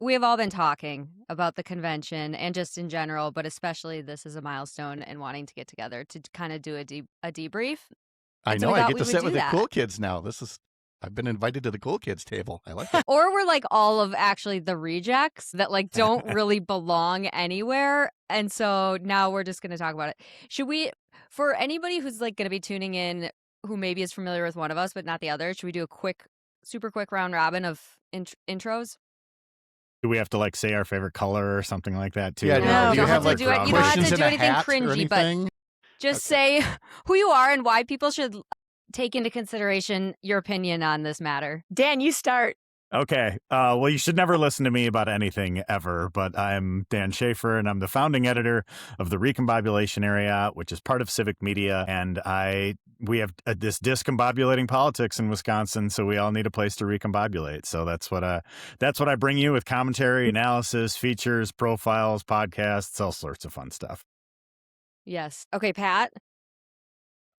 we have all been talking about the convention and just in general, but especially this is a milestone and wanting to get together to kind of do a debrief. I And so know we I thought get we to would sit do with the that. cool kids now. I've been invited to the cool kids table. I like it. Or we're like all of actually the rejects that like don't really belong anywhere. And so now we're just going to talk about it. Should we, for anybody who's like going to be tuning in, who maybe is familiar with one of us, but not the other, should we do a super quick round robin of intros? Do we have to like say our favorite color or something like that too? Yeah, No, do you you don't have have to like do it. You don't have to questions in do a anything hat or cringy, but anything? just Okay. say who you are and why people should take into consideration your opinion on this matter. Dan, you start. Okay. Well, you should never listen to me about anything ever, but I'm Dan Shafer, and I'm the founding editor of the Recombobulation Area, which is part of Civic Media. And we have this discombobulating politics in Wisconsin, so we all need a place to recombobulate. So that's what I bring you with commentary, analysis, features, profiles, podcasts, all sorts of fun stuff. Yes. Okay, Pat.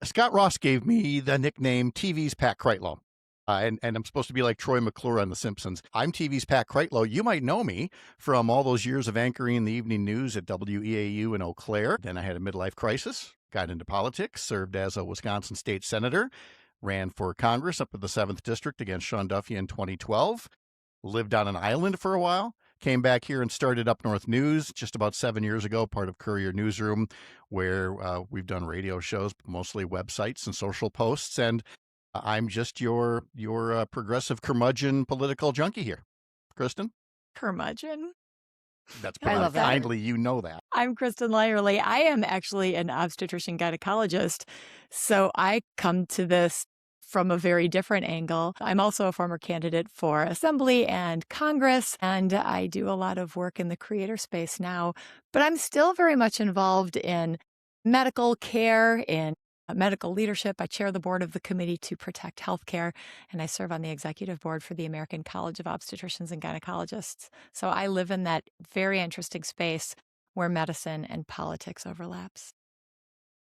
Scott Ross gave me the nickname TV's Pat Kreitlow. And I'm supposed to be like Troy McClure on The Simpsons. I'm TV's Pat Kreitlow. You might know me from all those years of anchoring the evening news at WEAU in Eau Claire. Then I had a midlife crisis, got into politics, served as a Wisconsin state senator, ran for Congress up in the 7th District against Sean Duffy in 2012, lived on an island for a while, came back here and started Up North News just about 7 years ago, part of Courier Newsroom, where we've done radio shows, mostly websites and social posts. And I'm just your progressive curmudgeon political junkie here. Kristin? Curmudgeon. That's I put on love that. kindly, you know that. I'm Kristin Lyerly. I am actually an obstetrician gynecologist, so I come to this from a very different angle. I'm also a former candidate for Assembly and Congress, and I do a lot of work in the creator space now, but I'm still very much involved in medical care, in medical leadership. I chair the board of the Committee to Protect Healthcare, and I serve on the executive board for the American College of Obstetricians and Gynecologists. So I live in that very interesting space where medicine and politics overlaps.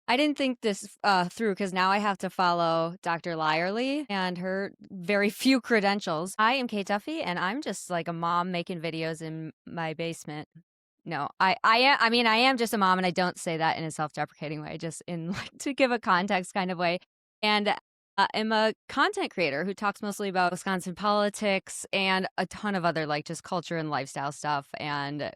I didn't think this through because now I have to follow Dr. Lyerly and her very few credentials. I am Kate Duffy, and I'm just like a mom making videos in my basement. No, I am just a mom, and I don't say that in a self-deprecating way, just in like to give a context kind of way. And I'm a content creator who talks mostly about Wisconsin politics and a ton of other like just culture and lifestyle stuff, and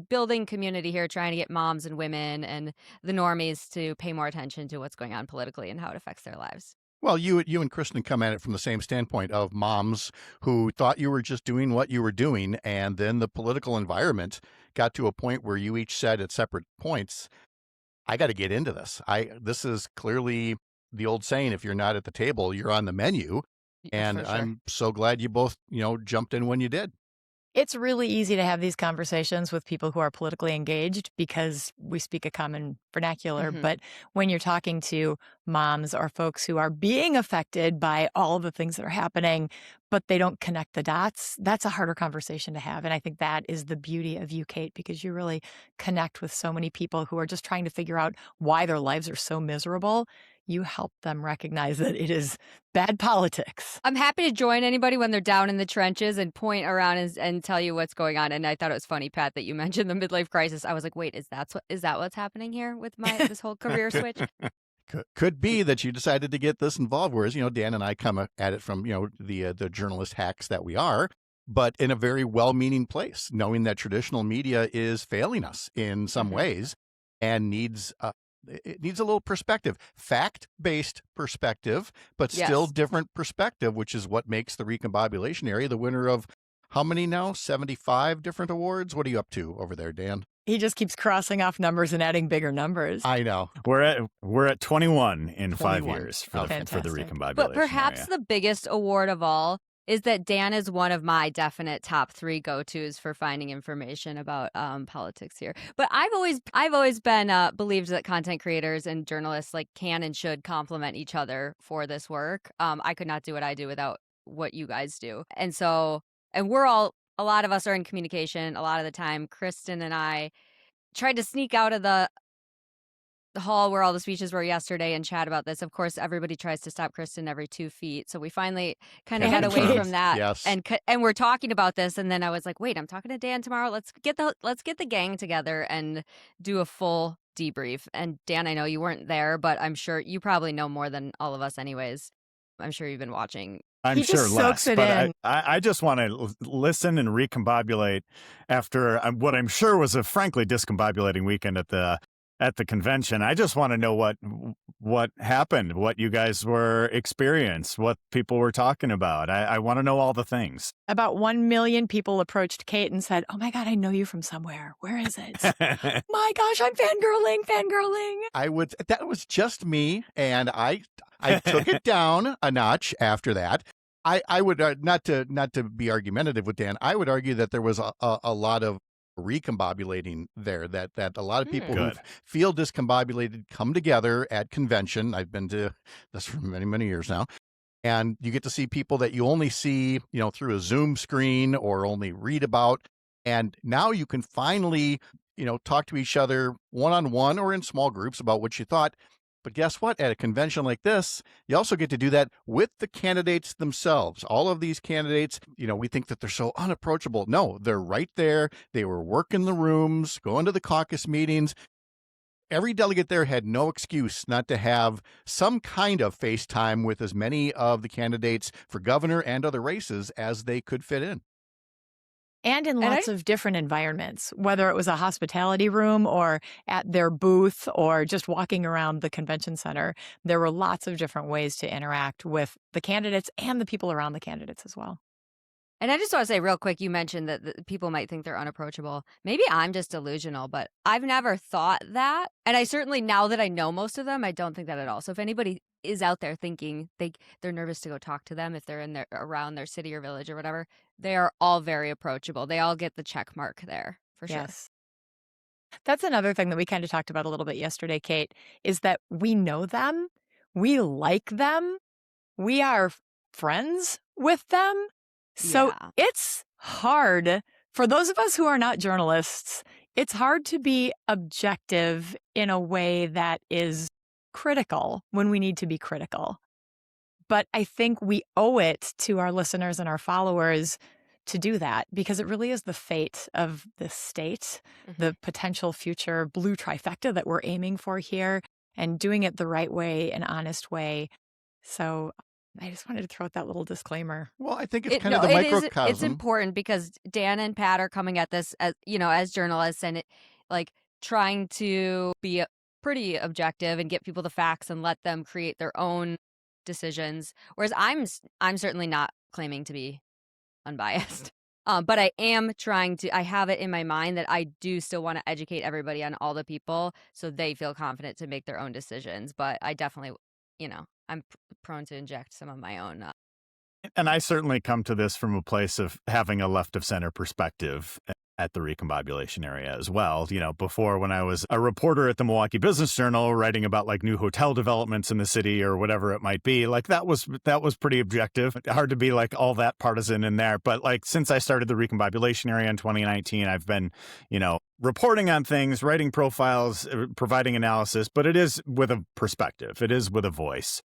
building community here, trying to get moms and women and the normies to pay more attention to what's going on politically and how it affects their lives. Well, you and Kristin come at it from the same standpoint of moms who thought you were just doing what you were doing, and then the political environment got to a point where you each said at separate points, I got to get into this. This is clearly the old saying, if you're not at the table, you're on the menu. Yeah, And for sure. I'm so glad you both, jumped in when you did. It's really easy to have these conversations with people who are politically engaged because we speak a common vernacular. Mhm. But when you're talking to moms or folks who are being affected by all of the things that are happening, but they don't connect the dots, that's a harder conversation to have. And I think that is the beauty of you, Kate, because you really connect with so many people who are just trying to figure out why their lives are so miserable. You help them recognize that it is bad politics. I'm happy to join anybody when they're down in the trenches and point around and tell you what's going on. And I thought it was funny, Pat, that you mentioned the midlife crisis. I was like, wait, is that what's happening here with this whole career switch? Could be that you decided to get this involved, whereas, Dan and I come at it from, the journalist hacks that we are, but in a very well-meaning place, knowing that traditional media is failing us in some ways and it needs a little perspective, fact-based perspective, but still Yes. different perspective, which is what makes the Recombobulation Area the winner of how many now? 75 different awards? What are you up to over there, Dan? He just keeps crossing off numbers and adding bigger numbers. I know. We're at 21 in 5 21. years for Oh, the fantastic. recombobulation. But perhaps area. the biggest award of all is that Dan is one of my definite top 3 go-tos for finding information about politics here. But I've always been believed that content creators and journalists like can and should complement each other for this work. I could not do what I do without what you guys do. And a lot of us are in communication a lot of the time. Kristin and I tried to sneak out of the hall where all the speeches were yesterday and chat about this. Of course, everybody tries to stop Kristin every 2 feet. So we finally kind of Can got away confirm. from that. Yes. And we're talking about this. And then I was like, wait, I'm talking to Dan tomorrow. Let's get the gang together and do a full debrief. And Dan, I know you weren't there, but I'm sure you probably know more than all of us anyways. I'm sure you've been watching. I'm He sure just less, soaks it but in. I just want to listen and recombobulate after what I'm sure was a frankly discombobulating weekend at the convention. I just want to know what happened, what you guys were experienced, what people were talking about. I want to know all the things. About 1 million people approached Kate and said, "Oh my God, I know you from somewhere. Where is it?" My gosh, I'm fangirling. That was just me, and I took it down a notch after that. I would not to be argumentative with Dan. I would argue that there was a lot of recombobulating there, that a lot of people who feel discombobulated come together at convention. I've been to this for many years now, and you get to see people that you only see, through a Zoom screen or only read about, and now you can finally, talk to each other one-on-one or in small groups about what you thought. But guess what? At a convention like this, you also get to do that with the candidates themselves. All of these candidates, we think that they're so unapproachable. No, they're right there. They were working the rooms, going to the caucus meetings. Every delegate there had no excuse not to have some kind of FaceTime with as many of the candidates for governor and other races as they could fit in. And in lots of different environments, whether it was a hospitality room or at their booth or just walking around the convention center, there were lots of different ways to interact with the candidates and the people around the candidates as well. And I just want to say real quick, you mentioned that people might think they're unapproachable. Maybe I'm just delusional, but I've never thought that. And I certainly, now that I know most of them, I don't think that at all. So if anybody is out there thinking they're nervous to go talk to them, if they're around their city or village or whatever, they are all very approachable. They all get the check mark there, for sure. Yes. That's another thing that we kind of talked about a little bit yesterday, Kate, is that we know them, we like them, we are friends with them. So it's hard for those of us who are not journalists. It's hard to be objective in a way that is critical when we need to be critical. But I think we owe it to our listeners and our followers to do that, because it really is the fate of the state, the potential future blue trifecta that we're aiming for here, and doing it the right way, an honest way. So I just wanted to throw out that little disclaimer. Well, I think it's kind of the microcosm. It's important because Dan and Pat are coming at this as, as journalists, and trying to be pretty objective and get people the facts and let them create their own decisions. Whereas I'm certainly not claiming to be unbiased. But I am trying to, I have it in my mind that I do still want to educate everybody on all the people so they feel confident to make their own decisions. But I definitely, I'm prone to inject some of my own. And I certainly come to this from a place of having a left of center perspective at the recombobulation area as well. Before, when I was a reporter at the Milwaukee Business Journal writing about like new hotel developments in the city or whatever it might be, like that was pretty objective. Hard to be like all that partisan in there. But like since I started the recombobulation area in 2019, I've been, reporting on things, writing profiles, providing analysis, but it is with a perspective. It is with a voice.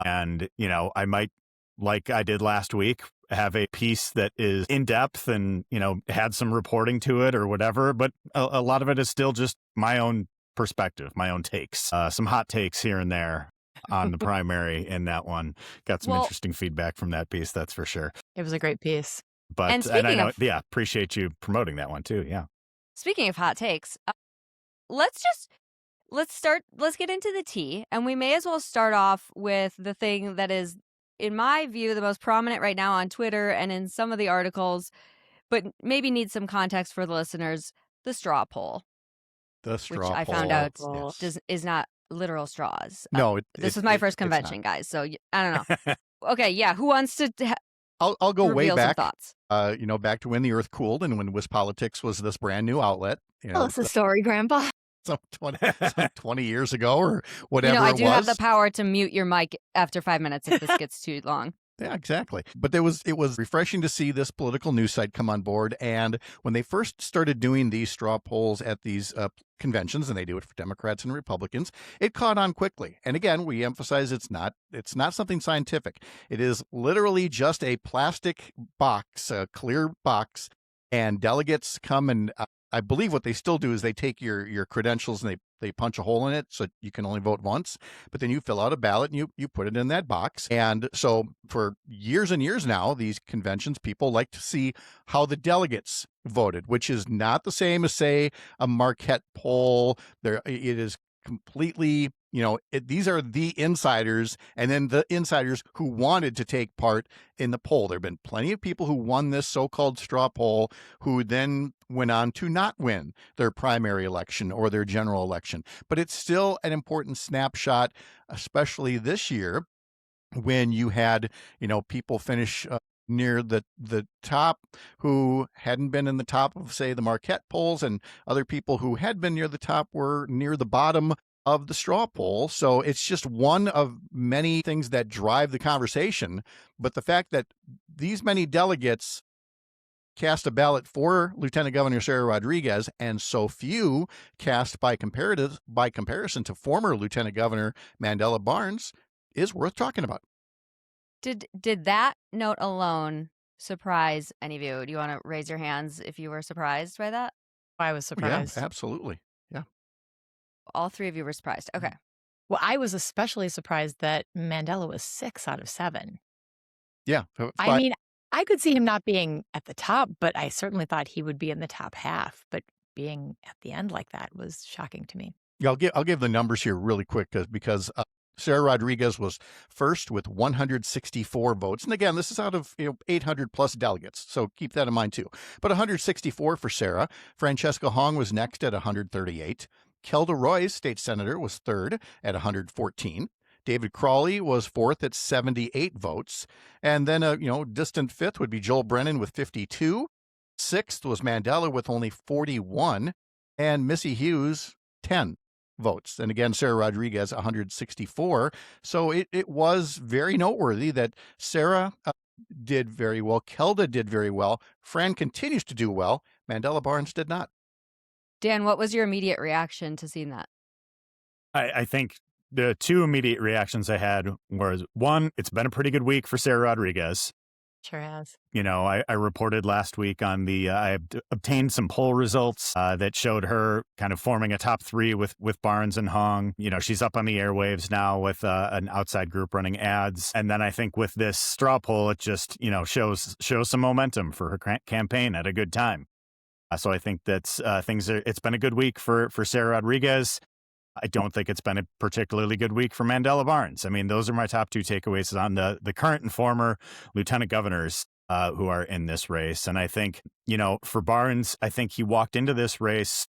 And, I might, like I did last week, have a piece that is in depth and, had some reporting to it or whatever. But a lot of it is still just my own perspective, my own takes, some hot takes here and there on the primary in that one. Got some interesting feedback from that piece, that's for sure. It was a great piece. But and I know, appreciate you promoting that one too. Yeah. Speaking of hot takes, let's get into the tea, and we may as well start off with the thing that is, in my view, the most prominent right now on Twitter and in some of the articles, but maybe needs some context for the listeners, the straw poll. The straw which I poll. found out Yes. is not literal straws. No, this was my first convention, guys, so I don't know. Okay, yeah, who wants to I'll go way back. Some thoughts. Back to when the earth cooled and when WisPolitics was this brand new outlet. Tell us the story, Grandpa. Some 20 years ago or whatever I it do was. have the power to mute your mic after 5 minutes if this gets too long. Yeah, exactly. But it was refreshing to see this political news site come on board. And when they first started doing these straw polls at these conventions, and they do it for Democrats and Republicans, it caught on quickly. And again, we emphasize it's not something scientific. It is literally just a plastic box, a clear box, and delegates come and I believe what they still do is they take your credentials and they punch a hole in it so you can only vote once, but then you fill out a ballot and you put it in that box. And so for years and years now, these conventions, people like to see how the delegates voted, which is not the same as, say, a Marquette poll. It is completely, these are the insiders, and then the insiders who wanted to take part in the poll. There have been plenty of people who won this so-called straw poll who then went on to not win their primary election or their general election. But it's still an important snapshot, especially this year when you had, people finish near the top who hadn't been in the top of, say, the Marquette polls, and other people who had been near the top were near the bottom of the straw poll. So it's just one of many things that drive the conversation. But the fact that these many delegates cast a ballot for Lieutenant Governor Sarah Rodriguez and so few cast by comparison to former Lieutenant Governor Mandela Barnes is worth talking about. Did that note alone surprise any of you? Do you want to raise your hands if you were surprised by that? I was surprised. Yeah, absolutely. Yeah. All three of you were surprised. Okay. Well, I was especially surprised that Mandela was 6 out of 7. Yeah. I mean, I could see him not being at the top, but I certainly thought he would be in the top half. But being at the end like that was shocking to me. Yeah, I'll give the numbers here really quick because Sarah Rodriguez was first with 164 votes. And again, this is out of 800 plus delegates, so keep that in mind too. But 164 for Sarah. Francesca Hong was next at 138. Kelda Royce, state senator, was third at 114. David Crawley was fourth at 78 votes. And then a distant fifth would be Joel Brennan with 52. Sixth was Mandela with only 41. And Missy Hughes, 10 votes. And again, Sarah Rodriguez, 164. So it was very noteworthy that Sarah did very well. Kelda did very well. Fran continues to do well. Mandela Barnes did not. Dan, what was your immediate reaction to seeing that? I think the two immediate reactions I had was, one, it's been a pretty good week for Sarah Rodriguez. Sure has. I reported last week on I obtained some poll results that showed her kind of forming a top 3 with Barnes and Hong. She's up on the airwaves now with an outside group running ads. And then I think with this straw poll, it just, shows some momentum for her campaign at a good time. So I think that's it's been a good week for Sarah Rodriguez. I don't think it's been a particularly good week for Mandela Barnes. I mean, those are my top 2 takeaways on the current and former lieutenant governors who are in this race. And I think, for Barnes, I think he walked into this race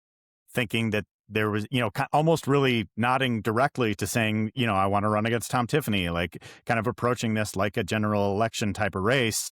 thinking that there was, almost really nodding directly to saying, I want to run against Tom Tiffany, like kind of approaching this like a general election type of race.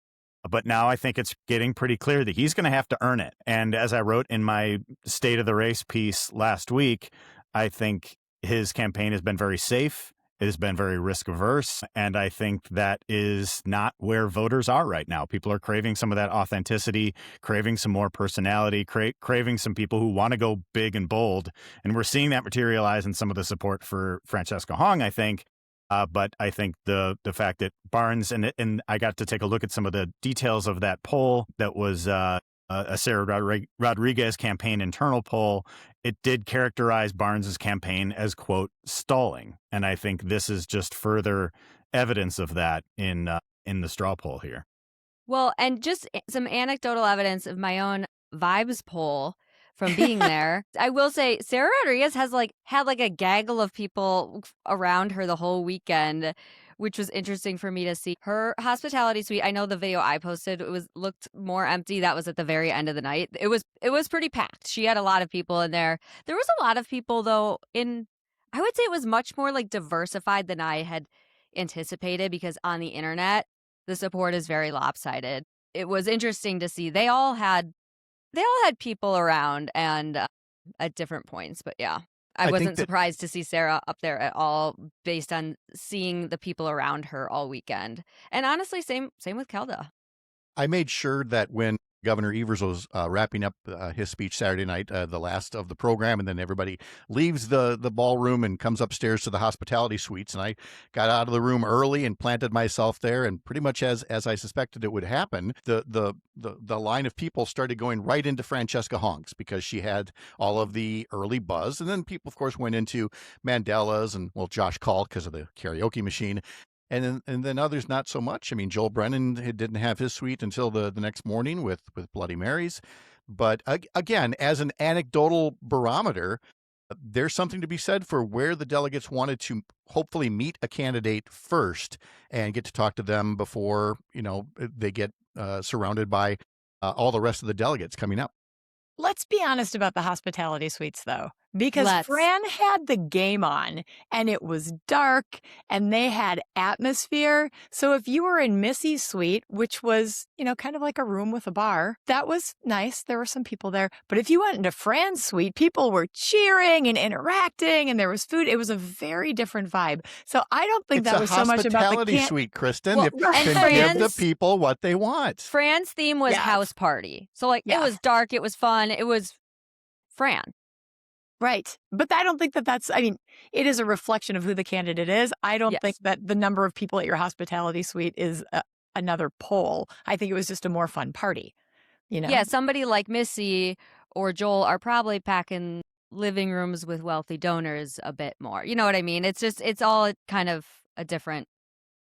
But now I think it's getting pretty clear that he's going to have to earn it. And as I wrote in my State of the Race piece last week, I think his campaign has been very safe. It has been very risk averse. And I think that is not where voters are right now. People are craving some of that authenticity, craving some more personality, craving some people who want to go big and bold. And we're seeing that materialize in some of the support for Francesca Hong, I think. But I think the fact that Barnes, and I got to take a look at some of the details of that poll that was a Sarah Rodriguez campaign internal poll, it did characterize Barnes's campaign as, quote, stalling. And I think this is just further evidence of that in the straw poll here. Well, and just some anecdotal evidence of my own vibes poll from being there. I will say Sarah Rodriguez has had a gaggle of people around her the whole weekend, which was interesting for me to see. Her hospitality suite, I know the video I posted, looked more empty. That was at the very end of the night. It was pretty packed. She had a lot of people in there. There was a lot of people though I would say it was much more diversified than I had anticipated, because on the internet the support is very lopsided. It was interesting to see they all had people around and at different points, but yeah. I think wasn't that surprised to see Sarah up there at all based on seeing the people around her all weekend. And honestly, same with Kelda. I made sure that when Governor Evers was wrapping up his speech Saturday night, the last of the program, and then everybody leaves the ballroom and comes upstairs to the hospitality suites. And I got out of the room early and planted myself there. And pretty much as I suspected it would happen, the line of people started going right into Francesca Honks because she had all of the early buzz. And then people, of course, went into Mandela's and, well, Josh Call because of the karaoke machine. And then others not so much. I mean, Joel Brennan didn't have his suite until the next morning with Bloody Marys. But again, as an anecdotal barometer, there's something to be said for where the delegates wanted to hopefully meet a candidate first and get to talk to them before, they get surrounded by all the rest of the delegates coming up. Let's be honest about the hospitality suites, though, because Let's. Fran had the game on and it was dark and they had atmosphere. So if you were in Missy's suite, which was, kind of like a room with a bar, that was nice. There were some people there. But if you went into Fran's suite, people were cheering and interacting and there was food. It was a very different vibe. So I don't think that was so much about the hospitality suite, Kristin. Well, If and you can give the people what they want. Fran's theme was Yes. house party. So it Yes. was dark, it was fun, it was Fran. Right. But I don't think it is a reflection of who the candidate is. I don't Yes. think that the number of people at your hospitality suite is another poll. I think it was just a more fun party, Yeah, somebody like Missy or Joel are probably packing living rooms with wealthy donors a bit more. You know what I mean? It's all kind of a different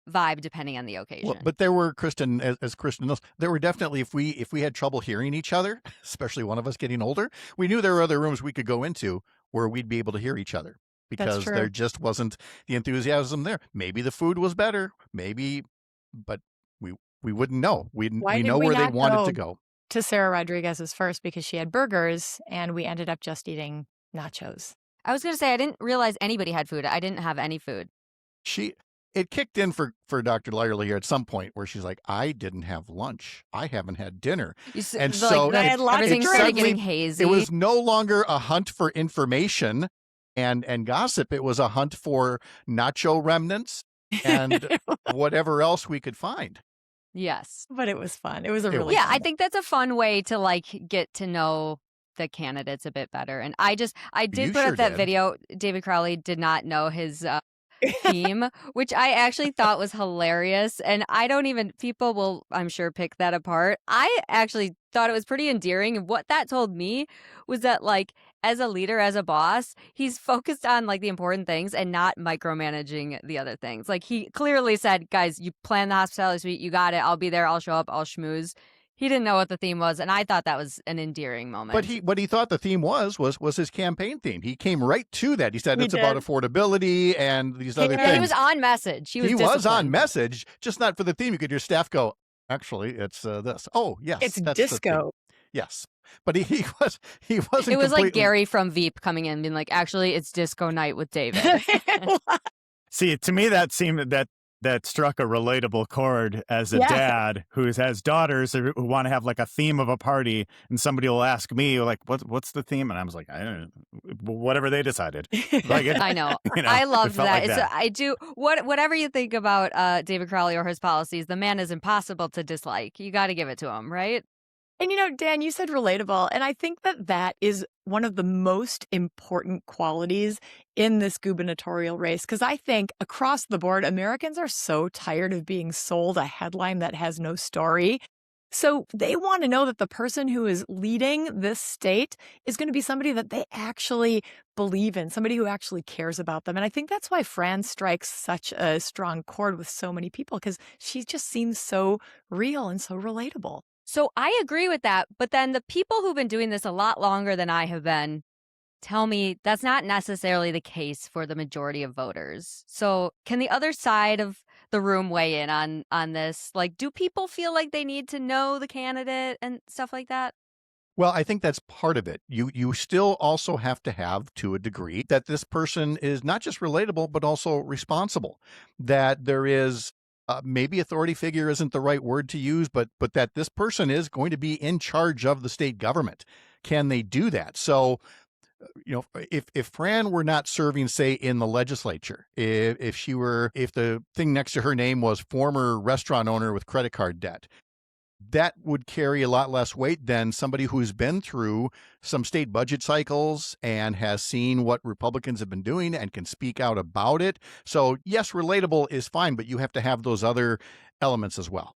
vibe depending on the occasion. Well, but there were, Kristin, as Kristin knows, there were definitely, if we had trouble hearing each other, especially one of us getting older, we knew there were other rooms we could go into where we'd be able to hear each other because true. there just wasn't the enthusiasm there. Maybe the food was better, but we wouldn't know. We know where they wanted to go. To Sarah Rodriguez's first because she had burgers and we ended up just eating nachos. I was going to say, I didn't realize anybody had food. I didn't have any food. It kicked in for Dr. Lyerly here at some point where she's like, I didn't have lunch. I haven't had dinner. And so everything started getting hazy. It was no longer a hunt for information and gossip. It was a hunt for nacho remnants and whatever else we could find. Yes. But it was fun. It was a really Yeah, fun I think that's a fun way to get to know the candidates a bit better. And I did put up that video. David Crowley did not know his theme, which I actually thought was hilarious. And people will, I'm sure, pick that apart. I actually thought it was pretty endearing. And what that told me was that, as a leader, as a boss, he's focused on the important things and not micromanaging the other things. He clearly said, guys, you plan the hospitality suite, you got it. I'll be there. I'll show up. I'll schmooze. He didn't know what the theme was, and I thought that was an endearing moment. But what he thought the theme was his campaign theme. He came right to that. He said it's about affordability and these other things. He was on message. He was on message, just not for the theme. You could your staff go, actually, it's this. Oh, yes. It's that's disco. Yes. But he wasn't. It was like Gary from Veep coming in and being like, actually, it's disco night with David. See, to me, that seemed that struck a relatable chord as a dad who has daughters who want to have a theme of a party, and somebody will ask me what's the theme, and I was like, I don't know, whatever they decided. I know. I loved that. I do. Whatever you think about David Crowley or his policies, the man is impossible to dislike. You got to give it to him, right? And Dan, you said relatable, and I think that is one of the most important qualities in this gubernatorial race, because I think across the board, Americans are so tired of being sold a headline that has no story. So they want to know that the person who is leading this state is going to be somebody that they actually believe in, somebody who actually cares about them. And I think that's why Fran strikes such a strong chord with so many people, because she just seems so real and so relatable. So I agree with that. But then the people who've been doing this a lot longer than I have been tell me that's not necessarily the case for the majority of voters. So can the other side of the room weigh in on this? Do people feel like they need to know the candidate and stuff like that? Well, I think that's part of it. You still also have to have, to a degree, that this person is not just relatable, but also responsible, that there is maybe authority figure isn't the right word to use, but that this person is going to be in charge of the state government. Can they do that? So if Fran were not serving, say, in the legislature, if the thing next to her name was former restaurant owner with credit card debt, that would carry a lot less weight than somebody who's been through some state budget cycles and has seen what Republicans have been doing and can speak out about it. So yes, relatable is fine, but you have to have those other elements as well.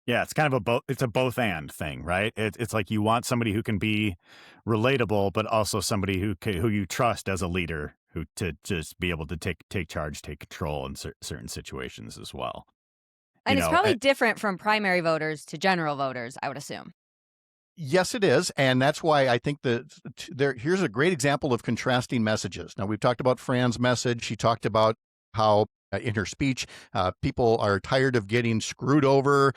Yeah, it's kind of it's a both and thing, right? It's like you want somebody who can be relatable, but also somebody who you trust as a leader, who to just be able to take charge, take control in certain situations as well. And it's probably different from primary voters to general voters, I would assume. Yes, it is. And that's why I think here's a great example of contrasting messages. Now, we've talked about Fran's message. She talked about how in her speech, people are tired of getting screwed over.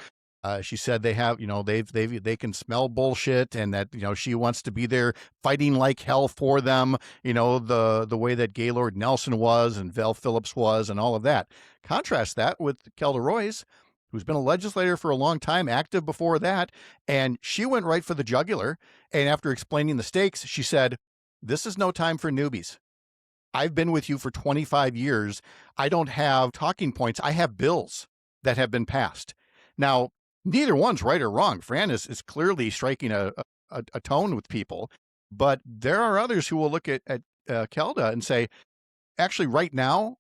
She said they have, they can smell bullshit, and that, she wants to be there fighting like hell for them, the way that Gaylord Nelson was and Val Phillips was and all of that. Contrast that with Kelda Roys, who's been a legislator for a long time, active before that, and she went right for the jugular. And after explaining the stakes, she said, "This is no time for newbies. I've been with you for 25 years. I don't have talking points. I have bills that have been passed." Now, neither one's right or wrong. Fran is clearly striking a tone with people, but there are others who will look at Kelda and say, actually, right now,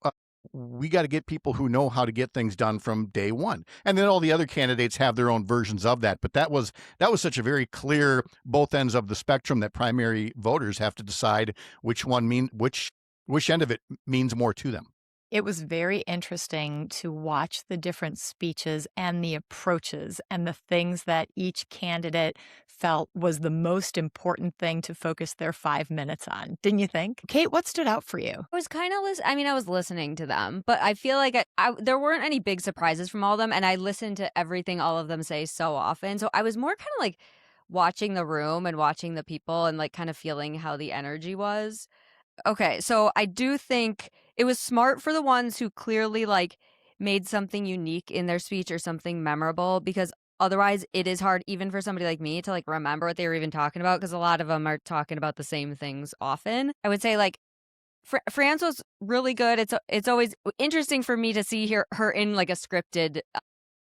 we got to get people who know how to get things done from day one. And then all the other candidates have their own versions of that. But that was such a very clear both ends of the spectrum that primary voters have to decide which end of it means more to them. It was very interesting to watch the different speeches and the approaches and the things that each candidate felt was the most important thing to focus their 5 minutes on. Didn't you think? Kate, what stood out for you? I was kind of I was listening to them, but I feel like there weren't any big surprises from all of them, and I listened to everything all of them say so often. So I was more kind of like watching the room and watching the people and like kind of feeling how the energy was. Okay, so I do think it was smart for the ones who clearly like made something unique in their speech or something memorable, because otherwise it is hard even for somebody like me to like remember what they were even talking about, because a lot of them are talking about the same things often. I would say like Fran's was really good. It's always interesting for me to see her in like a scripted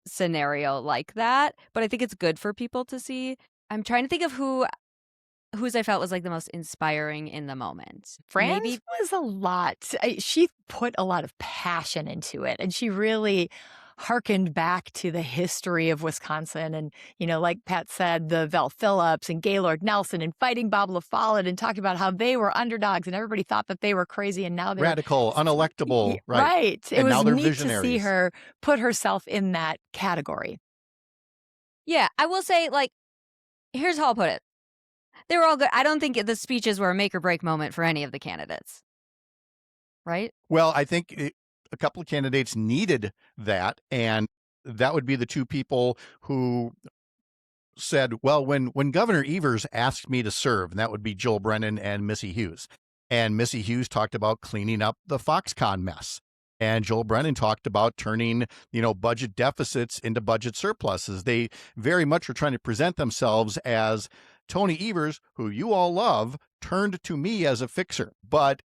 scenario like that, but I think it's good for people to see. I'm trying to think of whose I felt was like the most inspiring in the moment. Fran's was a lot. She put a lot of passion into it, and she really harkened back to the history of Wisconsin. And, like Pat said, the Val Phillips and Gaylord Nelson and Fighting Bob LaFollette, and talked about how they were underdogs and everybody thought that they were crazy, and now they're radical, unelectable. Right. It was neat to see her put herself in that category. Yeah, I will say, like, here's how I'll put it. They were all good. I don't think the speeches were a make or break moment for any of the candidates. Right? Well, I think a couple of candidates needed that, and that would be the two people who said, well, when Governor Evers asked me to serve, and that would be Joel Brennan and Missy Hughes. And Missy Hughes talked about cleaning up the Foxconn mess. And Joel Brennan talked about turning, budget deficits into budget surpluses. They very much were trying to present themselves as Tony Evers, who you all love, turned to me as a fixer. But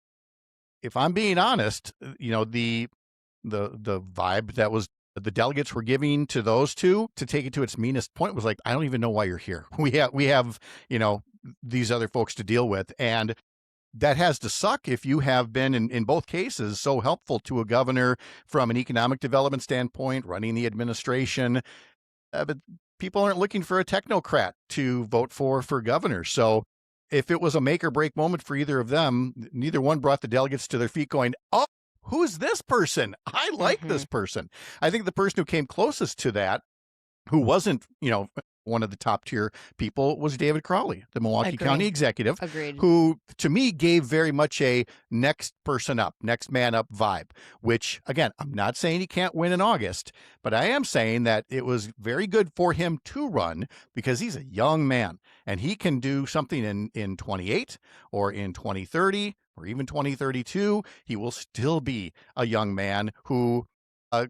if I'm being honest, the vibe that was the delegates were giving to those two, to take it to its meanest point, was like, I don't even know why you're here. We have these other folks to deal with. And that has to suck if you have been, in both cases, so helpful to a governor from an economic development standpoint, running the administration. But people aren't looking for a technocrat to vote for governor. So if it was a make or break moment for either of them, neither one brought the delegates to their feet going, oh, who's this person? I like this person. I think the person who came closest to that, who wasn't, one of the top tier people, was David Crowley, the Milwaukee County executive, who to me gave very much a next person up, next man up vibe, which again, I'm not saying he can't win in August, but I am saying that it was very good for him to run because he's a young man and he can do something in 28 or in 2030 or even 2032. He will still be a young man who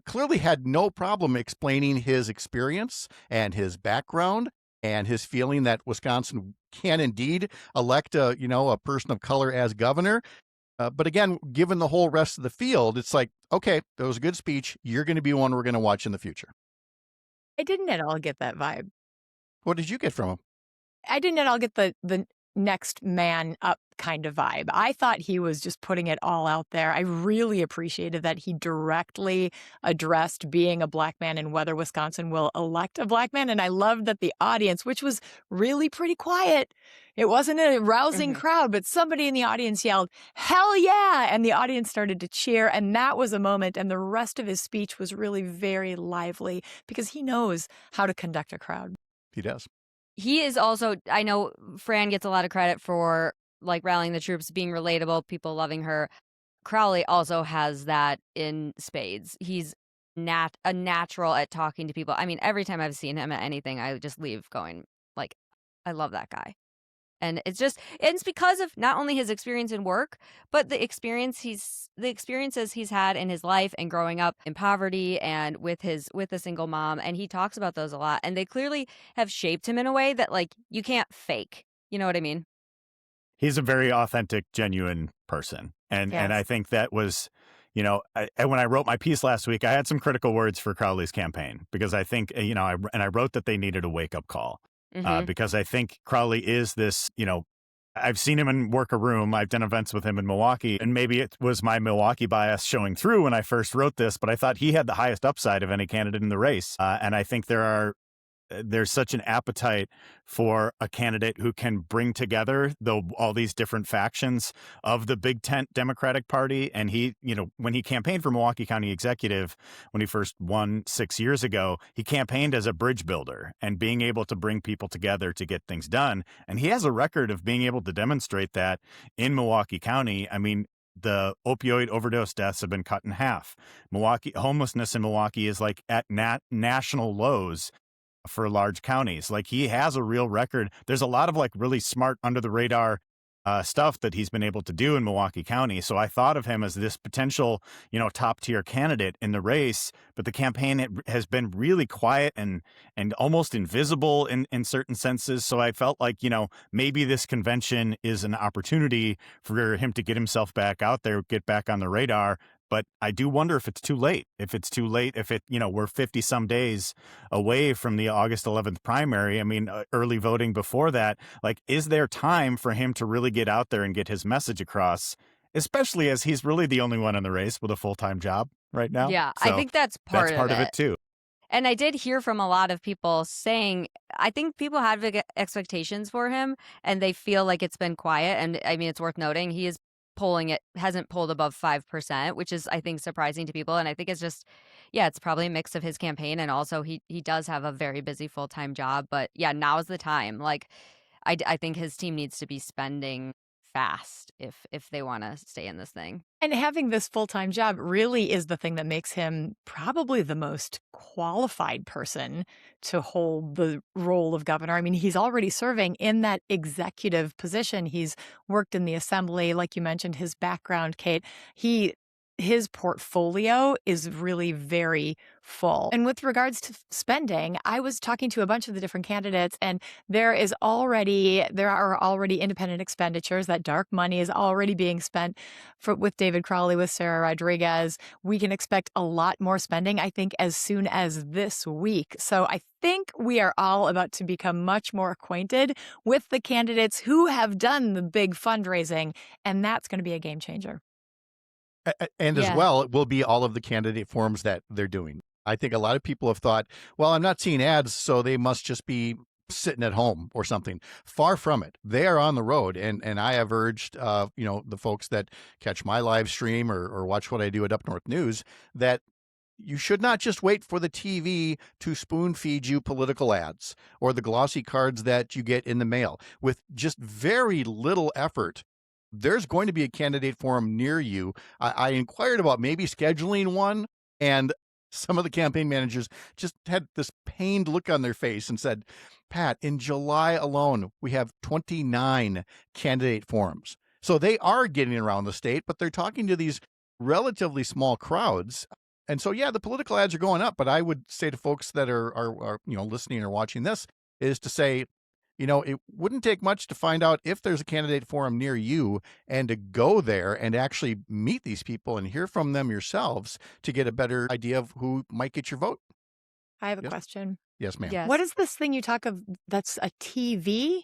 clearly had no problem explaining his experience and his background and his feeling that Wisconsin can indeed elect a person of color as governor. But again, given the whole rest of the field, it's like, okay, that was a good speech. You're going to be one we're going to watch in the future. I didn't at all get that vibe. What did you get from him? I didn't at all get the next man up kind of vibe. I thought he was just putting it all out there. I really appreciated that he directly addressed being a black man and whether Wisconsin will elect a black man. And I loved that the audience, which was really pretty quiet, it wasn't a rousing crowd, but somebody in the audience yelled, "Hell yeah!" And the audience started to cheer. And that was a moment. And the rest of his speech was really very lively because he knows how to conduct a crowd. He does. He is also, I know Fran gets a lot of credit for like rallying the troops, being relatable, people loving her. Crowley also has that in spades. He's a natural at talking to people. I mean, every time I've seen him at anything, I just leave going like, I love that guy. And it's because of not only his experience in work, but the experiences he's had in his life and growing up in poverty and with a single mom. And he talks about those a lot. And they clearly have shaped him in a way that like you can't fake. You know what I mean? He's a very authentic, genuine person. And I think that was, when I wrote my piece last week, I had some critical words for Crowley's campaign because I think, I wrote that they needed a wake-up call. Because I think Crowley is this, I've seen him in work a room. I've done events with him in Milwaukee, and maybe it was my Milwaukee bias showing through when I first wrote this, but I thought he had the highest upside of any candidate in the race. And I think there's such an appetite for a candidate who can bring together all these different factions of the big tent Democratic Party. And he, when he campaigned for Milwaukee County Executive, when he first won 6 years ago, he campaigned as a bridge builder and being able to bring people together to get things done. And he has a record of being able to demonstrate that in Milwaukee County. I mean, the opioid overdose deaths have been cut in half. Homelessness in Milwaukee is like at national lows for large counties. Like he has a real record. There's a lot of like really smart under the radar stuff that he's been able to do in Milwaukee County. So I thought of him as this potential, top tier candidate in the race, but the campaign has been really quiet and almost invisible in certain senses. So I felt like, maybe this convention is an opportunity for him to get himself back out there, get back on the radar. But I do wonder if it's too late. We're 50 some days away from the August 11th primary. I mean, early voting before that, like, is there time for him to really get out there and get his message across, especially as he's really the only one in the race with a full-time job right now? Yeah, So I think that's part of it too. And I did hear from a lot of people saying, I think people had big expectations for him and they feel like it's been quiet. And I mean, it's worth noting, he is hasn't pulled above 5%, which is, I think, surprising to people. And I think it's just, it's probably a mix of his campaign. And also he does have a very busy full-time job. But yeah, now is the time. Like, I think his team needs to be spending fast if they want to stay in this thing. And having this full-time job really is the thing that makes him probably the most qualified person to hold the role of governor. I mean, he's already serving in that executive position. He's worked in the assembly, like you mentioned, his background, Kate. His portfolio is really very full. And with regards to spending, I was talking to a bunch of the different candidates, and there are already independent expenditures. That dark money is already being spent with David Crowley, with Sarah Rodriguez. We can expect a lot more spending, I think, as soon as this week. So I think we are all about to become much more acquainted with the candidates who have done the big fundraising, and that's going to be a game changer. And as well, it will be all of the candidate forums that they're doing. I think a lot of people have thought, well, I'm not seeing ads, so they must just be sitting at home or something. Far from it. They are on the road. And I have urged, the folks that catch my live stream or watch what I do at Up North News, that you should not just wait for the TV to spoon feed you political ads or the glossy cards that you get in the mail. With just very little effort, there's going to be a candidate forum near you. I inquired about maybe scheduling one, and some of the campaign managers just had this pained look on their face and said, Pat, in July alone, we have 29 candidate forums. So they are getting around the state, but they're talking to these relatively small crowds. And so, the political ads are going up. But I would say to folks that are listening or watching this, is to say, it wouldn't take much to find out if there's a candidate forum near you and to go there and actually meet these people and hear from them yourselves to get a better idea of who might get your vote. I have a Yes? question. Yes, ma'am. Yes. What is this thing you talk of that's a TV?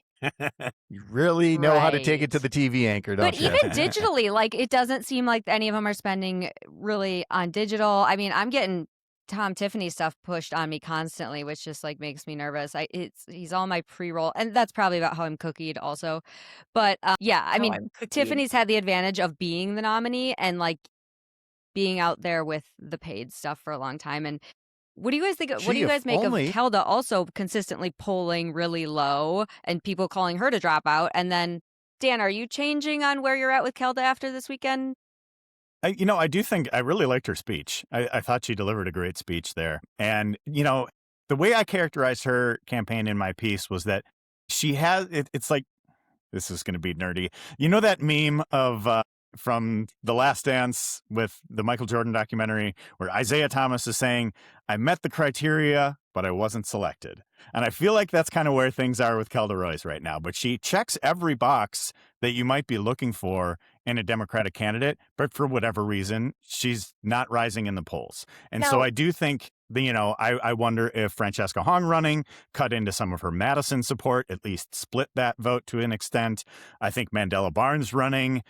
You really know how to take it to Right. the TV anchor, don't But you? even digitally, like, it doesn't seem like any of them are spending really on digital. I mean, I'm getting Tom Tiffany stuff pushed on me constantly, which just like makes me nervous. He's all my pre-roll, and that's probably about how I'm cookied also. But yeah, I How mean, I'm cookied. Tiffany's had the advantage of being the nominee and like being out there with the paid stuff for a long time. And what do you guys think? What do Gee, you if guys make only. of Kelda also consistently polling really low and people calling her to drop out? And then, Dan, are you changing on where you're at with Kelda after this weekend? I do think I really liked her speech. I thought she delivered a great speech there. And, the way I characterized her campaign in my piece was that she has, it's like, this is going to be nerdy. You know that meme of from The Last Dance with the Michael Jordan documentary where Isaiah Thomas is saying, I met the criteria, but I wasn't selected. And I feel like that's kind of where things are with Kelda Roys right now. But she checks every box that you might be looking for in a Democratic candidate, but for whatever reason, she's not rising in the polls. And so Now- I do think I wonder if Francesca Hong running cut into some of her Madison support, at least split that vote to an extent. I think Mandela Barnes running,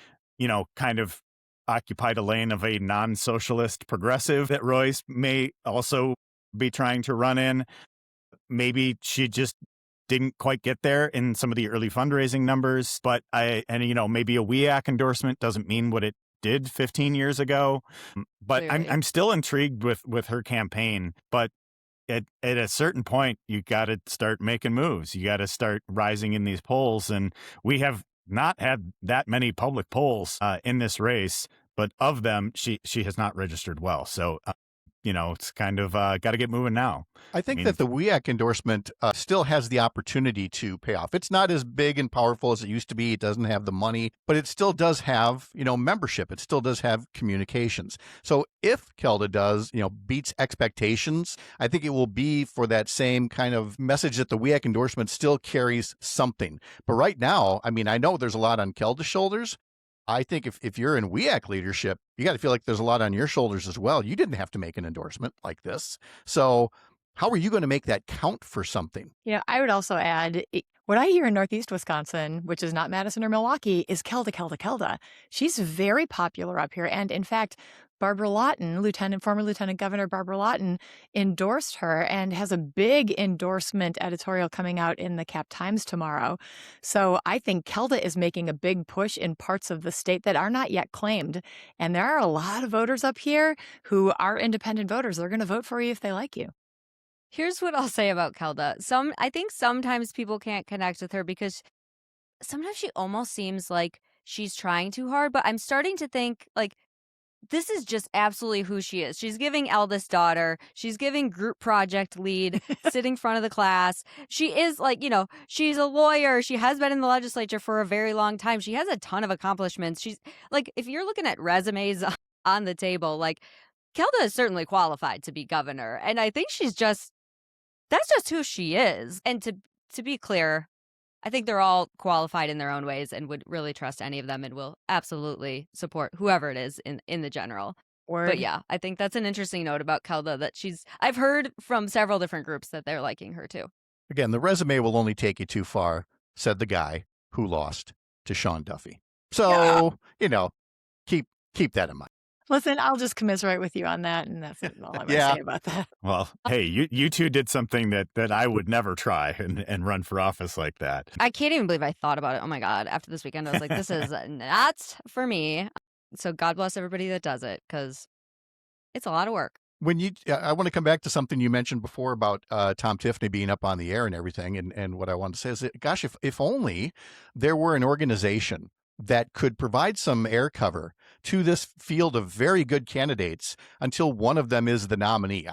kind of occupied a lane of a non-socialist progressive that Royce may also be trying to run in. Maybe she just didn't quite get there in some of the early fundraising numbers, but maybe a WEAC endorsement doesn't mean what it did 15 years ago. But Clearly. I'm still intrigued with her campaign. But at a certain point, you got to start making moves. You got to start rising in these polls. And we have not had that many public polls in this race, but of them, she has not registered well. So, it's kind of got to get moving now. I think that the WEAC endorsement still has the opportunity to pay off. It's not as big and powerful as it used to be. It doesn't have the money, but it still does have, membership. It still does have communications. So if Kelda does, beats expectations, I think it will be for that same kind of message that the WEAC endorsement still carries something. But right now, I mean, I know there's a lot on Kelda's shoulders. I think if you're in WEAC leadership, you got to feel like there's a lot on your shoulders as well. You didn't have to make an endorsement like this. So how are you going to make that count for something? I would also add, what I hear in Northeast Wisconsin, which is not Madison or Milwaukee, is Kelda, Kelda, Kelda. She's very popular up here. And in fact, Barbara Lawton, former Lieutenant Governor Barbara Lawton, endorsed her and has a big endorsement editorial coming out in the Cap Times tomorrow. So I think Kelda is making a big push in parts of the state that are not yet claimed. And there are a lot of voters up here who are independent voters. They're going to vote for you if they like you. Here's what I'll say about Kelda. I think sometimes people can't connect with her because sometimes she almost seems like she's trying too hard, but I'm starting to think like this is just absolutely who she is. She's giving eldest daughter. She's giving group project lead, sitting in front of the class. She is like, she's a lawyer. She has been in the legislature for a very long time. She has a ton of accomplishments. She's like, if you're looking at resumes on the table, like Kelda is certainly qualified to be governor. And I think that's just who she is. And to be clear, I think they're all qualified in their own ways and would really trust any of them and will absolutely support whoever it is in the general. Word. But yeah, I think that's an interesting note about Kelda that I've heard from several different groups that they're liking her too. Again, the resume will only take you too far, said the guy who lost to Sean Duffy. So, keep that in mind. Listen, I'll just commiserate with you on that, and that's all I'm going to Yeah. say about that. Well, hey, you two did something that I would never try and run for office like that. I can't even believe I thought about it. Oh my God. After this weekend, I was like, this is not for me. So God bless everybody that does it because it's a lot of work. I want to come back to something you mentioned before about Tom Tiffany being up on the air and everything. And what I want to say is that, gosh, if only there were an organization that could provide some air cover to this field of very good candidates until one of them is the nominee.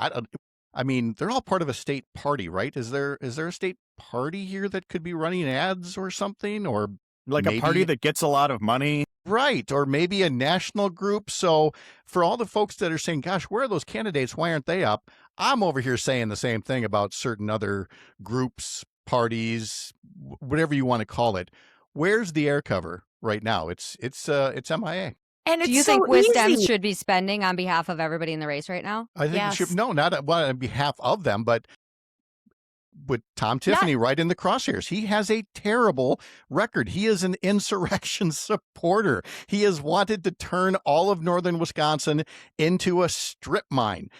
I mean, they're all part of a state party, right? Is there a state party here that could be running ads or something? Or like a party that gets a lot of money? Right. Or maybe a national group. So for all the folks that are saying, gosh, where are those candidates? Why aren't they up? I'm over here saying the same thing about certain other groups, parties, whatever you want to call it. Where's the air cover right now? It's MIA. And Do you it's think so WisDems easy. should be spending on behalf of everybody in the race right now? I think it should, Yes. no, not on behalf of them, but with Tom Tiffany right in the crosshairs. He has a terrible record. He is an insurrection supporter. He has wanted to turn all of northern Wisconsin into a strip mine.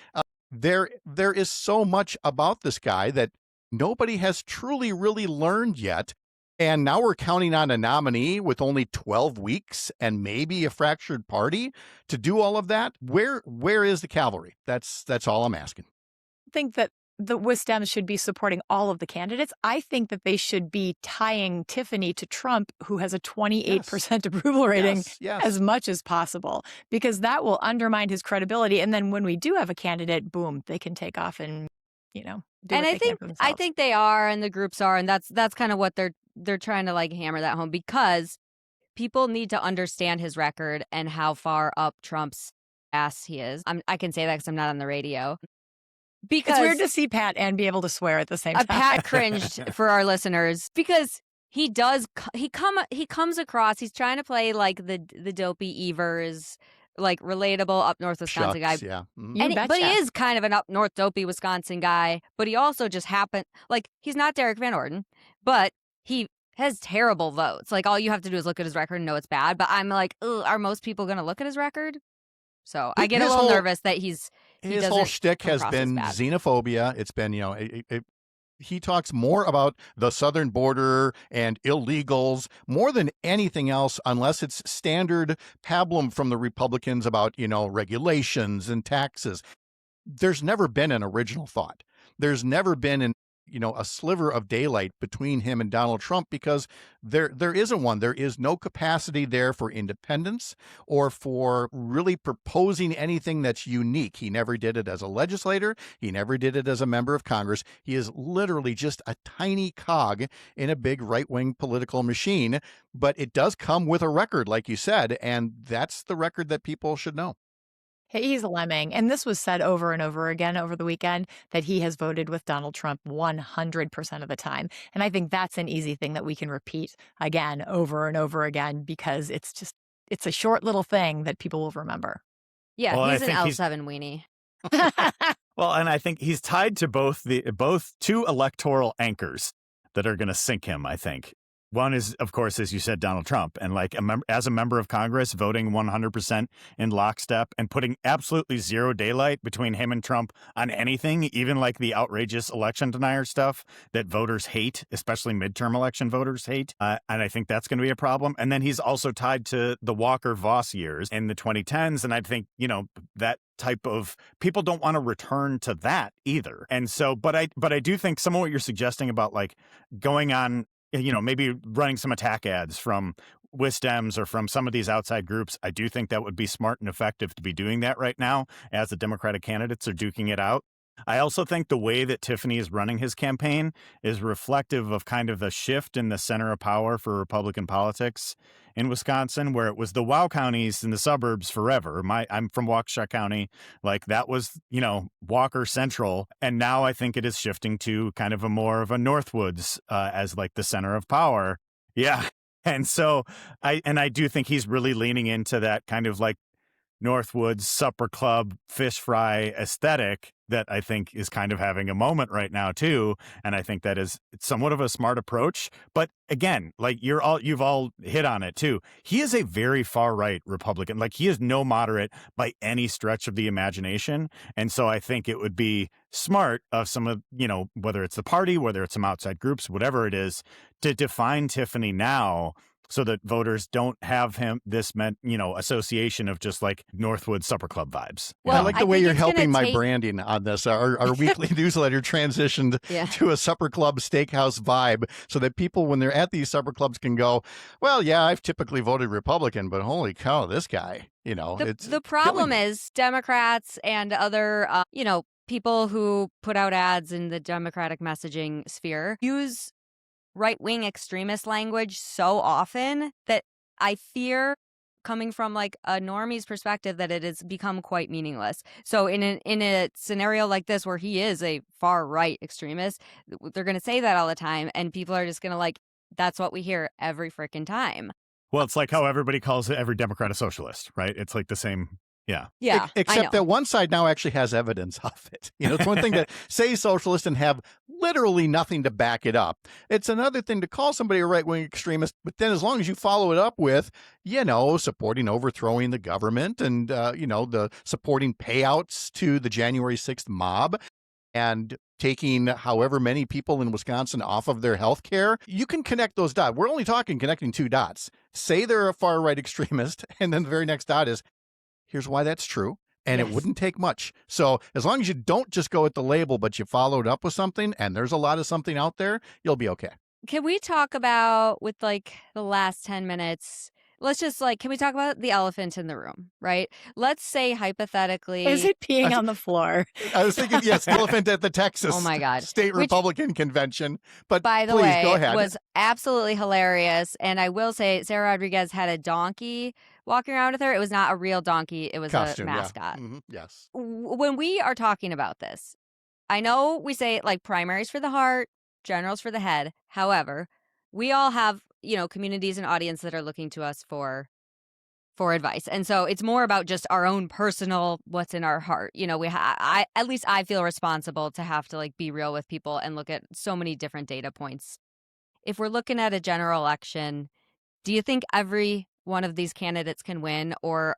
There is so much about this guy that nobody has truly really learned yet. And now we're counting on a nominee with only 12 weeks and maybe a fractured party to do all of that. Where is the cavalry? That's all I'm asking. I think that the WisDems should be supporting all of the candidates. I think that they should be tying Tiffany to Trump, who has a 28% approval rating, Yes. as much as possible, because that will undermine his credibility. And then when we do have a candidate, boom, they can take off and, do And what I they can think for I themselves. think they are, and the groups are, and that's kind of what they're trying to like hammer that home, because people need to understand his record and how far up Trump's ass he is. I can say that because I'm not on the radio. Because It's weird to see Pat and be able to swear at the same time. Pat cringed for our listeners because he comes across, he's trying to play like the dopey Evers, like relatable up north Wisconsin guy. Shucks, yeah. Mhm. You But he betcha. is kind of an up north dopey Wisconsin guy, but he also just happened, like, he's not Derek Van Orden, but he has terrible votes. Like, all you have to do is look at his record and know it's bad. But I'm like, ugh, are most people going to look at his record? So I get a His little whole- nervous that his whole shtick come has across as been bad. xenophobia. It's been, he talks more about the southern border and illegals more than anything else, unless it's standard pablum from the Republicans about, regulations and taxes. There's never been an original thought. There's never been a sliver of daylight between him and Donald Trump, because there isn't one. There is no capacity there for independence or for really proposing anything that's unique. He never did it as a legislator. He never did it as a member of Congress. He is literally just a tiny cog in a big right-wing political machine, but it does come with a record, like you said, and that's the record that people should know. He's a lemming. And this was said over and over again over the weekend, that he has voted with Donald Trump 100% of the time. And I think that's an easy thing that we can repeat again over and over again, because it's a short little thing that people will remember. Yeah, Well, he's I an think he's- L7 weenie. Well, and I think he's tied to both two electoral anchors that are going to sink him, I think. One is, of course, as you said, Donald Trump, and like as a member of Congress, voting 100% in lockstep and putting absolutely zero daylight between him and Trump on anything, even like the outrageous election denier stuff that voters hate, especially midterm election voters hate. And I think that's going to be a problem. And then he's also tied to the Walker-Voss years in the 2010s. And I think, that type of people don't want to return to that either. And so, but I do think some of what you're suggesting about like going on, maybe running some attack ads from WisDems or from some of these outside groups, I do think that would be smart and effective to be doing that right now as the Democratic candidates are duking it out. I also think the way that Tiffany is running his campaign is reflective of kind of the shift in the center of power for Republican politics in Wisconsin, where it was the WOW counties and the suburbs forever. I'm from Waukesha County. Like that was, Walker Central. And now I think it is shifting to kind of a more of a Northwoods as like the center of power. Yeah. And so I do think he's really leaning into that kind of like Northwoods supper club fish fry aesthetic that I think is kind of having a moment right now too. And I think that is somewhat of a smart approach. But again, like you've all hit on it too. He is a very far right Republican. Like he is no moderate by any stretch of the imagination. And so I think it would be smart of some of, whether it's the party, whether it's some outside groups, whatever it is, to define Tiffany now, so that voters don't have this association of just like Northwood Supper Club vibes. I Well, like I the way think you're it's gonna helping my take- branding on this. Our weekly newsletter transitioned Yeah. to a supper club steakhouse vibe, so that people, when they're at these supper clubs, can go, well, yeah, I've typically voted Republican, but holy cow, this guy, The problem is Democrats and other, people who put out ads in the Democratic messaging sphere use right-wing extremist language so often that I fear coming from like a normie's perspective that it has become quite meaningless. So in a scenario like this where he is a far right extremist, they're going to say that all the time, and people are just going to like, that's what we hear every freaking time. Well, it's like how everybody calls every Democrat a socialist, right? It's like the same. Yeah. Yeah. Except that one side now actually has evidence of it. It's one thing to say socialist and have literally nothing to back it up. It's another thing to call somebody a right-wing extremist, but then as long as you follow it up with, supporting overthrowing the government and, the supporting payouts to the January 6th mob and taking however many people in Wisconsin off of their health care, you can connect those dots. We're only talking connecting two dots. Say they're a far-right extremist, and then the very next dot is, here's why that's true. And It wouldn't take much. So as long as you don't just go with the label, but you followed up with something, and there's a lot of something out there, you'll be okay. Can we talk about, with like the last 10 minutes, let's just can we talk about the elephant in the room, right? Let's say hypothetically. Is it peeing on the floor? I was thinking, yes, elephant at the Texas oh my God. State Republican Convention. But by the please, way, go ahead. Was absolutely hilarious. And I will say, Sarah Rodriguez had a donkey walking around with her. It was not a real donkey. It was Costume, a mascot. Yeah. Mm-hmm. Yes. When we are talking about this, I know we say like primaries for the heart, generals for the head. However, we all have, communities and audience that are looking to us for advice. And so it's more about just our own personal, what's in our heart. At least I feel responsible to have to like be real with people and look at so many different data points. If we're looking at a general election, do you think every one of these candidates can win, or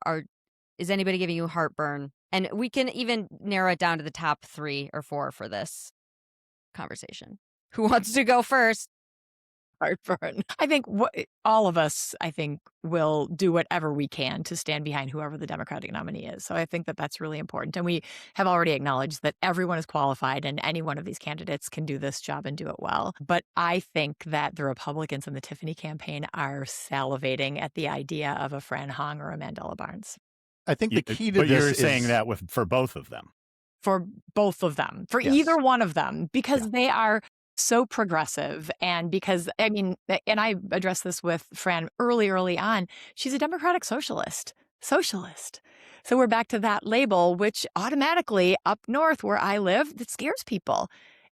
is anybody giving you heartburn? And we can even narrow it down to the top 3 or 4 for this conversation. Who wants to go first? Heartburn. I think all of us, will do whatever we can to stand behind whoever the Democratic nominee is. So I think that that's really important. And we have already acknowledged that everyone is qualified and any one of these candidates can do this job and do it well. But I think that the Republicans in the Tiffany campaign are salivating at the idea of a Fran Hong or a Mandela Barnes. I think the key to this is... you're saying that for both of them. For both of them. For either one of them. Because they are so progressive, and because and I addressed this with Fran early on, she's a democratic socialist. So we're back to that label, which automatically up north where I live, that scares people.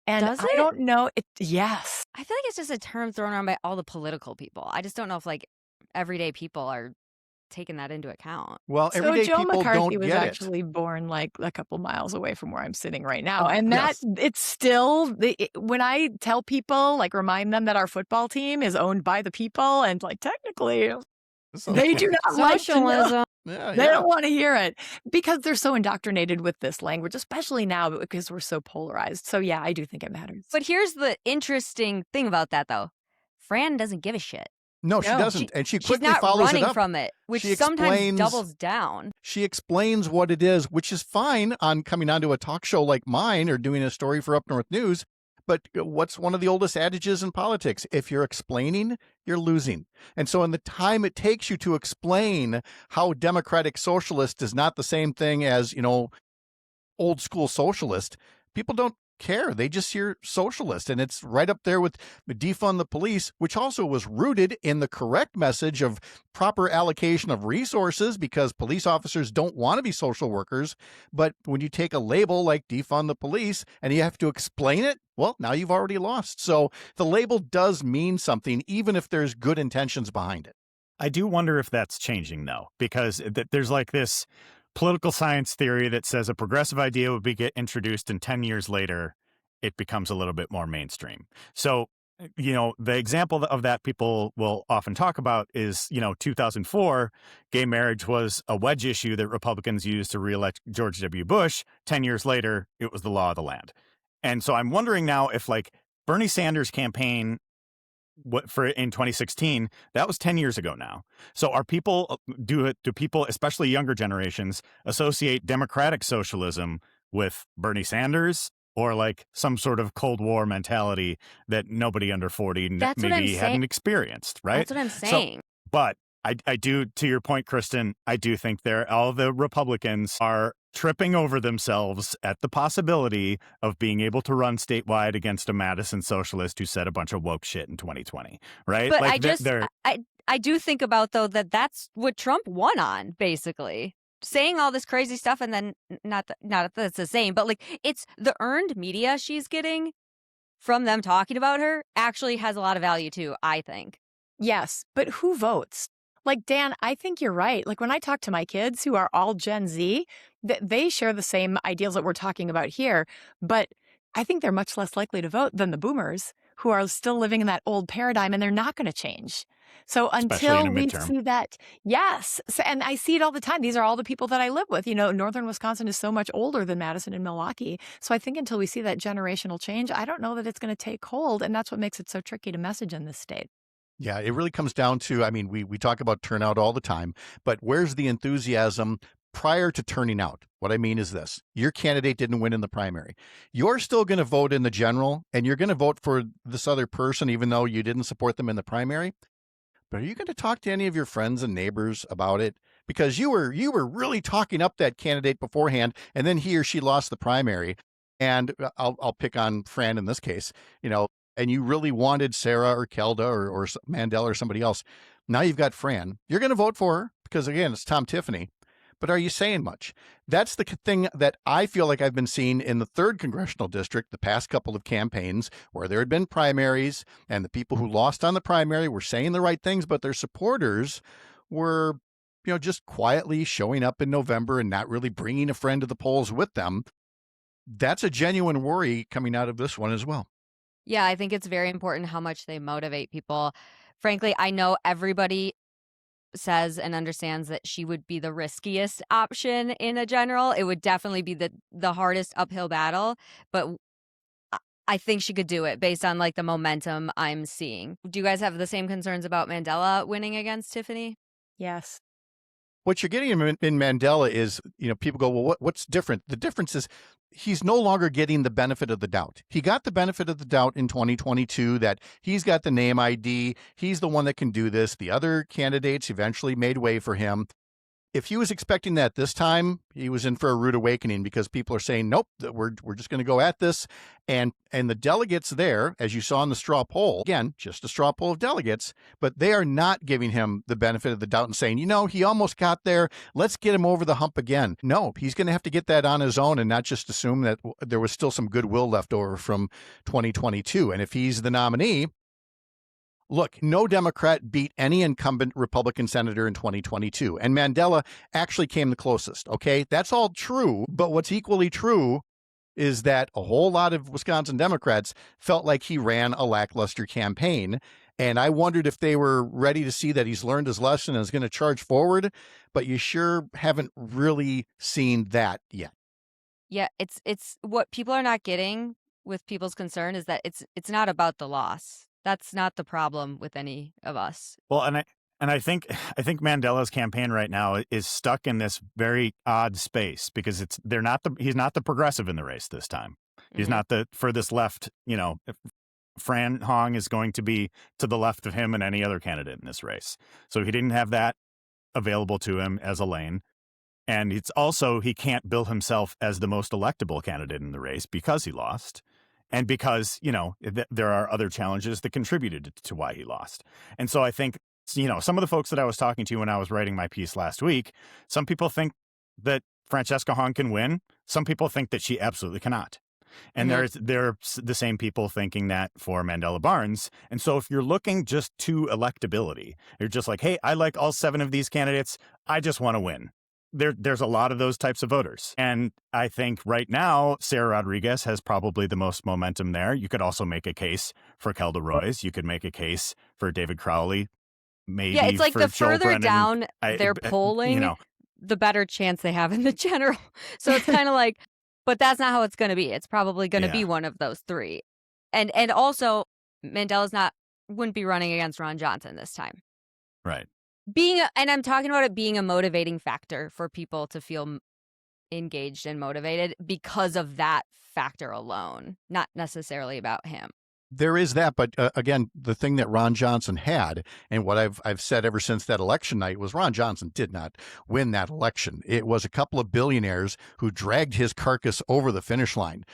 And Does it? I don't know. Yes. I feel like it's just a term thrown around by all the political people. I just don't know if like everyday people are taking that into account. Well, so everyday Joe people McCarthy don't was get actually born like a couple miles away from where I'm sitting right now. And that it's still, when I tell people, like remind them that our football team is owned by the people and like technically they do not like socialism. They don't want to hear it because they're so indoctrinated with this language, especially now because we're so polarized. So yeah, I do think it matters. But here's the interesting thing about that though. Fran doesn't give a shit. No, she doesn't. And she quickly follows it up. She's not running from it, which sometimes doubles down. She explains what it is, which is fine on coming onto a talk show like mine or doing a story for Up North News. But what's one of the oldest adages in politics? If you're explaining, you're losing. And so in the time it takes you to explain how democratic socialist is not the same thing as, old school socialist, people don't care. They just hear socialist, and it's right up there with defund the police, which also was rooted in the correct message of proper allocation of resources because police officers don't want to be social workers. But when you take a label like defund the police and you have to explain it, well, now you've already lost. So the label does mean something, even if there's good intentions behind it. I do wonder if that's changing, though, because there's like this political science theory that says a progressive idea would get introduced and 10 years later, it becomes a little bit more mainstream. So, the example of that people will often talk about is, 2004, gay marriage was a wedge issue that Republicans used to reelect George W. Bush. 10 years later, it was the law of the land. And so I'm wondering now if like Bernie Sanders' campaign in 2016, that was 10 years ago now. So are people, do people, especially younger generations, associate democratic socialism with Bernie Sanders or like some sort of Cold War mentality that nobody under 40 maybe hadn't experienced, right? That's what I'm saying. But I do, to your point, Kristin, I do think all the Republicans are tripping over themselves at the possibility of being able to run statewide against a Madison socialist who said a bunch of woke shit in 2020, right? But like I do think about, though, that that's what Trump won on, basically. Saying all this crazy stuff and then not that it's the same, but like it's the earned media she's getting from them talking about her actually has a lot of value too, I think. Yes, but who votes? Like, Dan, I think you're right. Like, when I talk to my kids who are all Gen Z, they share the same ideals that we're talking about here. But I think they're much less likely to vote than the boomers who are still living in that old paradigm, and they're not going to change. So Especially in until a we midterm. see that, yes. So, and I see it all the time. These are all the people that I live with. You know, northern Wisconsin is so much older than Madison and Milwaukee. So I think until we see that generational change, I don't know that it's going to take hold. And that's what makes it so tricky to message in this state. Yeah, it really comes down to, I mean, we talk about turnout all the time, but where's the enthusiasm prior to turning out? What I mean is this: your candidate didn't win in the primary. You're still going to vote in the general, and you're going to vote for this other person, even though you didn't support them in the primary. But are you going to talk to any of your friends and neighbors about it? Because you were really talking up that candidate beforehand, and then he or she lost the primary. And I'll pick on Fran in this case, and you really wanted Sarah or Kelda or Mandela or somebody else. Now you've got Fran. You're going to vote for her because, again, it's Tom Tiffany. But are you saying much? That's the thing that I feel like I've been seeing in the 3rd congressional district the past couple of campaigns where there had been primaries and the people who lost on the primary were saying the right things, but their supporters were, just quietly showing up in November and not really bringing a friend to the polls with them. That's a genuine worry coming out of this one as well. Yeah, I think it's very important how much they motivate people. Frankly, I know everybody says and understands that she would be the riskiest option in a general. It would definitely be the hardest uphill battle, but I think she could do it based on like the momentum I'm seeing. Do you guys have the same concerns about Mandela winning against Tiffany? Yes. What you're getting in Mandela is, people go, well, what's different? The difference is he's no longer getting the benefit of the doubt. He got the benefit of the doubt in 2022 that he's got the name ID. He's the one that can do this. The other candidates eventually made way for him. If he was expecting that this time, he was in for a rude awakening because people are saying, nope, we're just going to go at this. And the delegates there, as you saw in the straw poll, again, just a straw poll of delegates, but they are not giving him the benefit of the doubt and saying, he almost got there. Let's get him over the hump again. No, he's going to have to get that on his own and not just assume that there was still some goodwill left over from 2022. And if he's the nominee, look, no Democrat beat any incumbent Republican senator in 2022, and Mandela actually came the closest, okay? That's all true, but what's equally true is that a whole lot of Wisconsin Democrats felt like he ran a lackluster campaign, and I wondered if they were ready to see that he's learned his lesson and is going to charge forward, but you sure haven't really seen that yet. Yeah, it's what people are not getting with people's concern is that it's not about the loss. That's not the problem with any of us. Well, and I think Mandela's campaign right now is stuck in this very odd space because he's not the progressive in the race this time. He's not the furthest left. Fran Hong is going to be to the left of him and any other candidate in this race. So he didn't have that available to him as a lane. And it's also, he can't bill himself as the most electable candidate in the race because he lost. And because, there are other challenges that contributed to why he lost. And so I think, some of the folks that I was talking to when I was writing my piece last week, some people think that Francesca Hong can win. Some people think that she absolutely cannot. And there are the same people thinking that for Mandela Barnes. And so if you're looking just to electability, you're just like, hey, I like all 7 of these candidates. I just want to win. There's a lot of those types of voters. And I think right now, Sarah Rodriguez has probably the most momentum there. You could also make a case for Kelda Roys. You could make a case for David Crowley. Maybe yeah, it's like for the Joel further Brennan. down they're polling, the better chance they have in the general. So it's kind of like, but that's not how it's going to be. It's probably going to be one of those 3. And also, Mandela's wouldn't be running against Ron Johnson this time. Right. And I'm talking about it being a motivating factor for people to feel engaged and motivated because of that factor alone, not necessarily about him. There is that, but again, the thing that Ron Johnson had, and what I've said ever since that election night, was Ron Johnson did not win that election. It was a couple of billionaires who dragged his carcass over the finish line,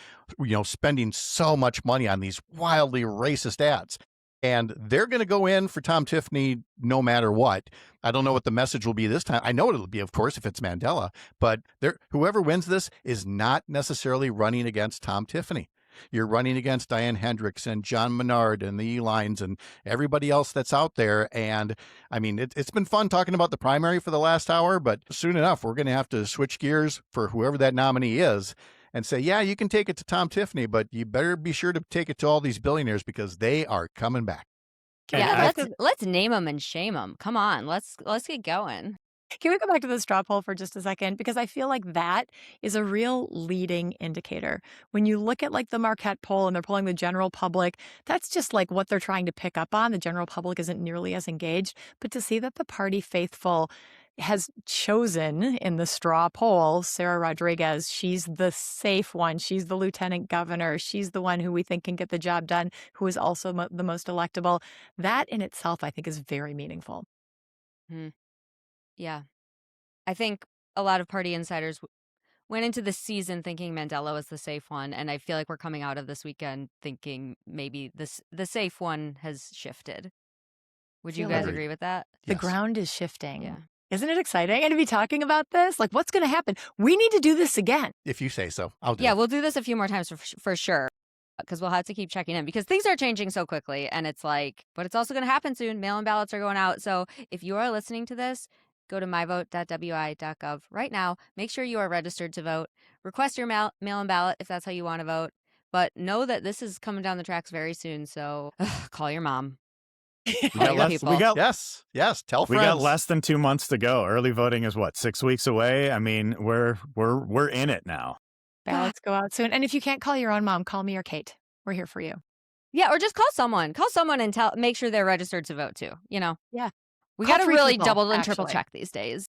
spending so much money on these wildly racist ads. And they're going to go in for Tom Tiffany no matter what. I don't know what the message will be this time. I know what it'll be, of course, if it's Mandela, but whoever wins this is not necessarily running against Tom Tiffany. You're running against Diane Hendricks and John Menard and the Elines and everybody else that's out there. And I mean, it's been fun talking about the primary for the last hour, but soon enough, we're going to have to switch gears for whoever that nominee is and say, yeah, you can take it to Tom Tiffany, but you better be sure to take it to all these billionaires because they are coming back. Yeah, let's name them and shame them. Come on, let's get going. Can we go back to the straw poll for just a second? Because I feel like that is a real leading indicator. When you look at like the Marquette poll and they're polling the general public, that's just like what they're trying to pick up on. The general public isn't nearly as engaged. But to see that the party faithful has chosen in the straw poll Sarah Rodriguez, she's the safe one. She's the lieutenant governor. She's the one who we think can get the job done, who is also the most electable. That in itself, I think, is very meaningful. Yeah. I think a lot of party insiders went into the season thinking Mandela was the safe one, and I feel like we're coming out of this weekend thinking maybe the safe one has shifted. Would you guys agree with that? The ground is shifting. Yeah. Isn't it exciting? And to be talking about this, like what's going to happen? We need to do this again. If you say so, I'll do it. Yeah, we'll do this a few more times for sure. Because we'll have to keep checking in because things are changing so quickly. And it's like, but it's also going to happen soon. Mail-in ballots are going out. So if you are listening to this, go to myvote.wi.gov right now. Make sure you are registered to vote. Request your mail-in ballot if that's how you want to vote. But know that this is coming down the tracks very soon. So call your mom. Yes, tell friends. We got less than 2 months to go. Early voting is what, 6 weeks away? I mean, we're in it now. Ballots go out soon. And if you can't call your own mom, call me or Kate. We're here for you. Yeah, or just call someone. Call someone and make sure they're registered to vote too. You know? Yeah. We got to really double and triple check these days.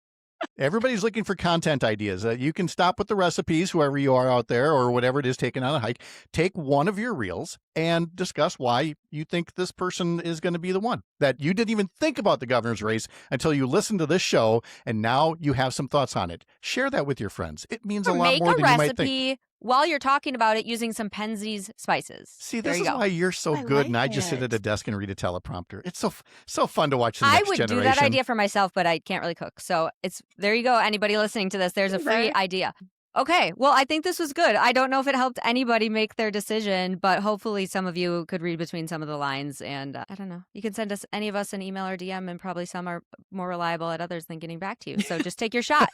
Everybody's looking for content ideas. You can stop with the recipes, whoever you are out there, or whatever it is taking on a hike. Take one of your reels and discuss why you think this person is going to be the one. That you didn't even think about the governor's race until you listened to this show, and now you have some thoughts on it. Share that with your friends. It means a lot more than you might think. Make a recipe while you're talking about it using some Penzeys spices. See, this is why you're so good, and I just sit at a desk and read a teleprompter. It's so fun to watch the next generation. I would do that idea for myself, but I can't really cook. So there you go. Anybody listening to this, there's a free idea. Okay, well, I think this was good. I don't know if it helped anybody make their decision, but hopefully some of you could read between some of the lines. And I don't know. You can send any of us an email or DM, and probably some are more reliable at others than getting back to you. So just take your shot.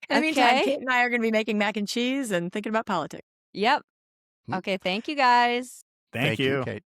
In the meantime, Kate and I are going to be making mac and cheese and thinking about politics. Yep. Okay, thank you guys. Thank you, Kate.